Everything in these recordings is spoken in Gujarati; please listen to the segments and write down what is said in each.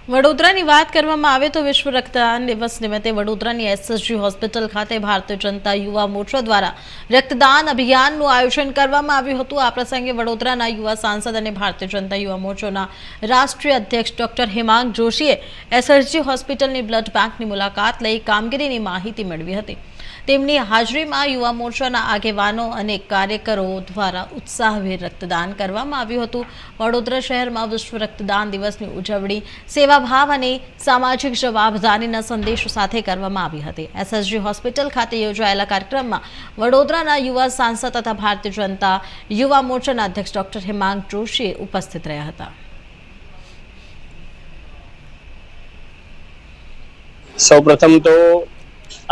વડોદરાની વાત કરવામાં આવે તો વિશ્વ રક્તદાન દિવસ નિમિત્તે વડોદરાની એસએસજી હોસ્પિટલ ખાતે ભારતીય જનતા યુવા મોરચા દ્વારા રક્તદાન અભિયાનનું આયોજન કરવામાં આવ્યું હતું। આ પ્રસંગે વડોદરાના યુવા સાંસદ અને ભારતીય જનતા યુવા મોરચાના રાષ્ટ્રીય અધ્યક્ષ ડોક્ટર હેમાંગ જોશીએ એસએસજી હોસ્પિટલની બ્લડ બેંકની મુલાકાત લઈ કામગીરીની માહિતી મેળવી હતી। તેમની હાજરીમાં યુવા મોરચાના આગેવાનો અને કાર્યકરો દ્વારા ઉત્સાહભેર રક્તદાન કરવામાં આવ્યું હતું। વડોદરા શહેરમાં વિશ્વ રક્તદાન દિવસની ઉજવણી સેવાભાવ અને સામાજિક જવાબદારીના સંદેશો સાથે કરવામાં આવી હતી। એસએસજી હોસ્પિટલ ખાતે યોજાયેલા કાર્યક્રમમાં વડોદરાના યુવા સાંસદ તથા ભારતીય જનતા યુવા મોરચાના અધ્યક્ષ ડોક્ટર હેમાંગ જોશી ઉપસ્થિત રહ્યા હતા। સૌપ્રથમ તો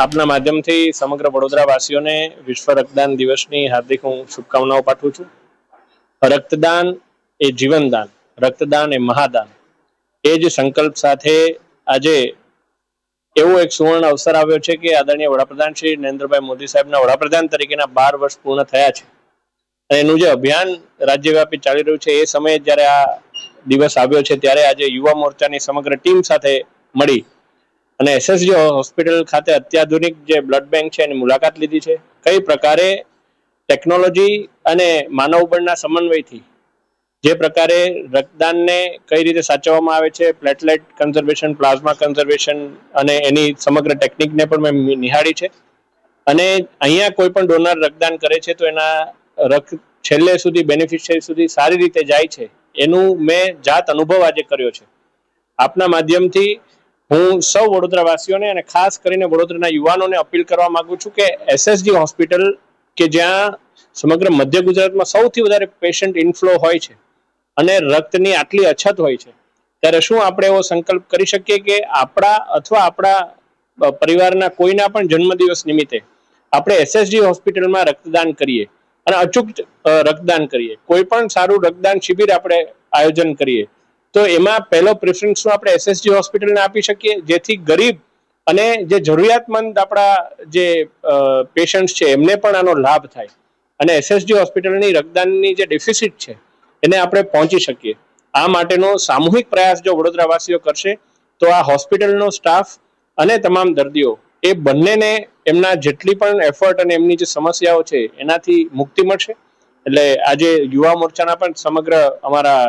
આપના માધ્યમથી સમગ્ર વડોદરાવાસીઓને વિશ્વ રક્તદાન દિવસની હાર્દિક હું શુભકામનાઓ પાઠવું છું। રક્તદાન એ જીવનદાન, રક્તદાન એ મહાદાન, એ જ સંકલ્પ સાથે આજે એવો એક સુવર્ણ અવસર આવ્યો છે કે આદરણીય વડાપ્રધાન શ્રી નરેન્દ્રભાઈ મોદી સાહેબના વડાપ્રધાન તરીકેના 12 વર્ષ પૂર્ણ થયા છે અને એનું જે અભિયાન રાજ્યવ્યાપી ચાલી રહ્યું છે એ સમયે જ્યારે આ દિવસ આવ્યો છે ત્યારે આજે યુવા મોરચાની સમગ્ર ટીમ સાથે મળી અને એસએસજી હોસ્પિટલ ખાતે અત્યાધુનિક જે બ્લડ બેંક છે એની મુલાકાત લીધી છે। કઈ પ્રકારે ટેકનોલોજી અને માનવબળના સમન્વયથી જે પ્રકારે રક્તદાનને કઈ રીતે સાચવવામાં આવે છે, પ્લેટલેટ કન્ઝર્વેશન, પ્લાઝમા કન્ઝર્વેશન અને એની સમગ્ર ટેકનિકને પણ મેં નિહાળી છે અને અહીંયા કોઈ પણ ડોનર રક્તદાન કરે છે તો એના રક્ત છેલ્લે સુધી બેનિફિશિયરી સુધી સારી રીતે જાય છે એનું મેં જાત અનુભવ આજે કર્યો છે। આપના માધ્યમથી હું સૌ વડોદરાવાસીઓને અને ખાસ કરીને વડોદરાના યુવાનોને અપીલ કરવા માંગુ છું કે એસએસજી હોસ્પિટલ કે જ્યાં સમગ્ર મધ્ય ગુજરાતમાં સૌથી વધારે પેશન્ટ ઇનફ્લો હોય છે અને રક્તની આટલી અછત હોય છે ત્યારે શું આપણે એવો સંકલ્પ કરી શકીએ કે આપણા અથવા આપણા પરિવારના કોઈના પણ જન્મદિવસ નિમિત્તે આપણે એસએસજી હોસ્પિટલમાં રક્તદાન કરીએ અને અચૂક રક્તદાન કરીએ। કોઈ પણ સારું રક્તદાન શિબિર આપણે આયોજન કરીએ તો એમાં પહેલો પ્રેફરન્સ આપણે એસએસજી હોસ્પિટલને આપી શકીએ જેથી ગરીબ અને જે જરૂરિયાતમંદ આપણા જે પેશન્ટ્સ છે એમને પણ આનો લાભ થાય અને એસએસજી હોસ્પિટલની રક્તદાનની જે ડેફિસિટ છે એને આપણે પહોંચી શકીએ। આ માટેનો સામૂહિક પ્રયાસ જો વડોદરાવાસીઓ કરશે તો આ હોસ્પિટલનો સ્ટાફ અને તમામ દર્દીઓ એ બંનેને એમના જેટલી પણ એફર્ટ અને એમની જે સમસ્યાઓ છે એનાથી મુક્તિ મળશે। એટલે આજે યુવા મોરચાના પણ સમગ્ર અમારા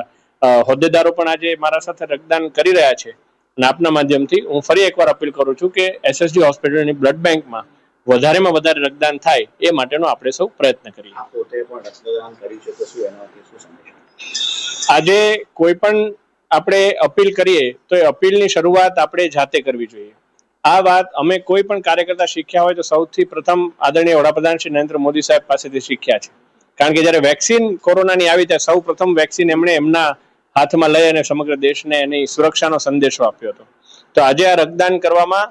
હોદ્દેદારો પણ આજે મારા સાથે રક્તદાન કરી રહ્યા છે અને આપના માધ્યમથી હું ફરી એકવાર અપીલ કરું છું કે એસએસજી હોસ્પિટલની બ્લડ બેંકમાં વધારેમાં વધારે રક્તદાન થાય એ માટેનો આપણે સૌ પ્રયત્ન કરીએ। આજે કોઈ પણ આપણે અપીલ કરીએ તો એ અપીલની શરૂઆત આપણે જાતે કરવી જોઈએ। આ વાત અમે કોઈ પણ કાર્યકર્તા શીખ્યા હોય તો સૌથી પ્રથમ આદરણીય વડાપ્રધાન શ્રી નરેન્દ્ર મોદી સાહેબ પાસેથી શીખ્યા છે કારણ કે જ્યારે વેક્સિન કોરોનાની આવી ત્યારે સૌ પ્રથમ વેક્સિન એમણે એમના હાથમાં લઈ અને સમગ્ર દેશને એની સુરક્ષાનો સંદેશો આપ્યો હતો। તો આજે આ રક્તદાન કરવામાં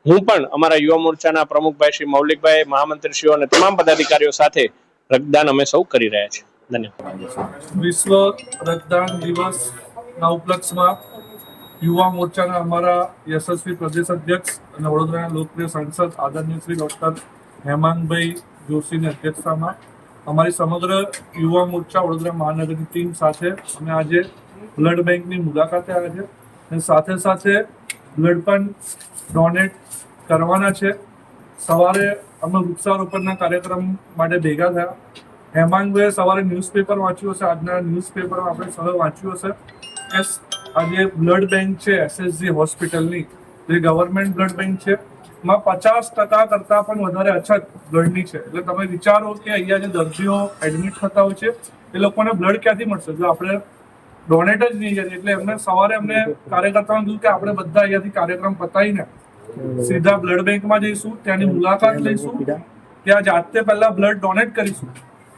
હું પણ અમારા યુવા મોરચાના પ્રમુખભાઈ શ્રી મૌલિકભાઈ, મહામંત્રીશ્રીઓ અને તમામ પદાધિકારીઓ સાથે રક્તદાન અમે સૌ કરી રહ્યા છીએ। ધન્યવાદ। વિશ્વ રક્તદાન દિવસના ઉપલક્ષમાં યુવા મોરચાના અમારા યશસ્વી પ્રદેશ અધ્યક્ષ અને વડોદરાના લોકપ્રિય સાંસદ આદરણીય શ્રી ડોક્ટર હેમાંગભાઈ જોશીની અધ્યક્ષતામાં અમારી સમગ્ર યુવા મોરચા વડોદરા મહાનગરની ટીમ સાથે અમે આજે બ્લડ બેંકની મુલાકાતે આવ્યા છે અને સાથે સાથે બ્લડ પણ ડોનેટ કરવાના છે। સવારે અમે વૃક્ષારોપણના કાર્યક્રમ માટે ભેગા થયા। હેમાંગભાઈએ સવારે ન્યૂઝપેપર વાંચ્યું હશે, આજના ન્યૂઝપેપરમાં આપણે સૌ વાંચ્યું હશે કે આજે બ્લડ બેંક છે એસએસજી હોસ્પિટલની જે ગવર્મેન્ટ બ્લડ બેંક છે માં 50% કરતાં પણ વધારે અછત બ્લડની છે। એટલે તમે વિચારો કે અહીંયા જે દર્દીઓ એડમિટ થતા હોય છે એ લોકોને બ્લડ ક્યાંથી મળશે જો આપણે ડોનેટ જ નહીં કરીએ। એટલે એમને સવારે અમને કાર્યકર્તાઓને કીધું કે આપણે બધા અહીંયાથી કાર્યક્રમ પતાવીને સીધા બ્લડ બેંકમાં જઈશું, ત્યાંની મુલાકાત લઈશું, ત્યાં જાતે પહેલા બ્લડ ડોનેટ કરીશું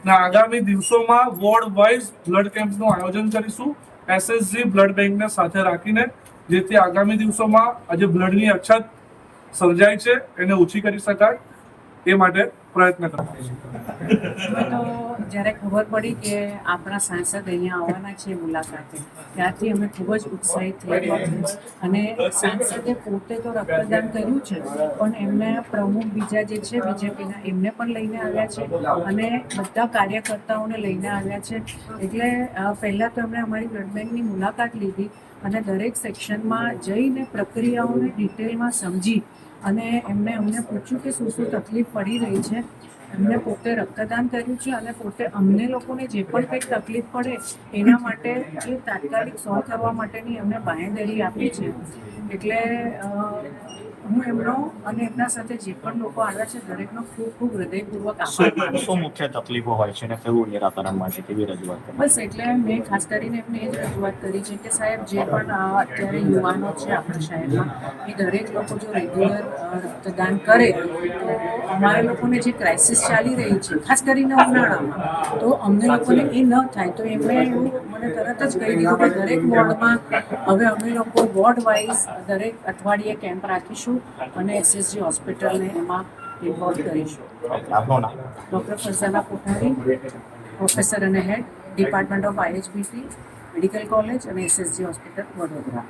અને આગામી દિવસોમાં વોર્ડ વાઇઝ બ્લડ કેમ્પનું આયોજન કરીશું એસએસજી બ્લડ બેંકને સાથે રાખીને જેથી આગામી દિવસોમાં આજે બ્લડની અછત સર્જાય છે એને ઓછી કરી શકાય એ માટે પ્રયત્ન કરતા છીએ। તો જ્યારે ખબર પડી કે આપણા સાંસદ અહીંયા આવવાના છે મુલાકાતે ત્યારથી અમે ખૂબ જ ઉત્સાહિત થયા અને સાંસદે પોતે તો રક્તદાન કર્યું છે પણ એમને પ્રમુખ બીજા જે છે બીજેપીના એમને પણ લઈને આવ્યા છે અને બધા કાર્યકર્તાઓને લઈને આવ્યા છે। એટલે પહેલાં તો એમણે અમારી બ્લડ બેંકની મુલાકાત લીધી અને દરેક સેક્શનમાં જઈને પ્રક્રિયાઓને ડિટેલમાં સમજી અને અમને પૂછ્યું કે શું શું તકલીફ પડી રહી છે. એમને પોતે રક્તદાન કર્યું છે અને પોતે અમને લોકોને જે પણ કંઈક તકલીફ પડે એના માટે એ તાત્કાલિક સોલ્વ કરવા માટેની અમને બાંહેધરી આપી છે. એટલે હું એમનો અને એમના સાથે જે પણ લોકો આવ્યા છે દરેકનો ખૂબ ખૂબ હૃદયપૂર્વક આભાર માનું શું છું. મુખ્ય તકલીફો હોય છે અને કેવું નિરાકરણ માટે કેવી રજૂઆત કરી? બસ એટલે મેં ખાસ કરીને એમને એ જ રજૂઆત કરી છે કે સાહેબ જે પણ અત્યારે યુવાનો છે આપણા શહેરમાં એ દરેક લોકો જો રેગ્યુલર રક્તદાન કરે તો અમારે લોકોને જે ક્રાઇસિસ ચાલી રહી છે ખાસ કરીને ઉનાળામાં તો અમને લોકોને એ ન થાય. તો એમણે એવું મને તરત જ કહી દીધું કે દરેક વોર્ડમાં હવે અમે લોકો વોર્ડ વાઇઝ દરેક અઠવાડિયે કેમ્પ રાખીશું અને SSG હોસ્પિટલને એમાં ઇન્વોલ્વ કરીશું. આપનું નામ? ડૉક્ટર ફરઝાના કોઠારી, પ્રોફેસર અને head department of IHBP, medical college અને SSG હોસ્પિટલ વડોદરા.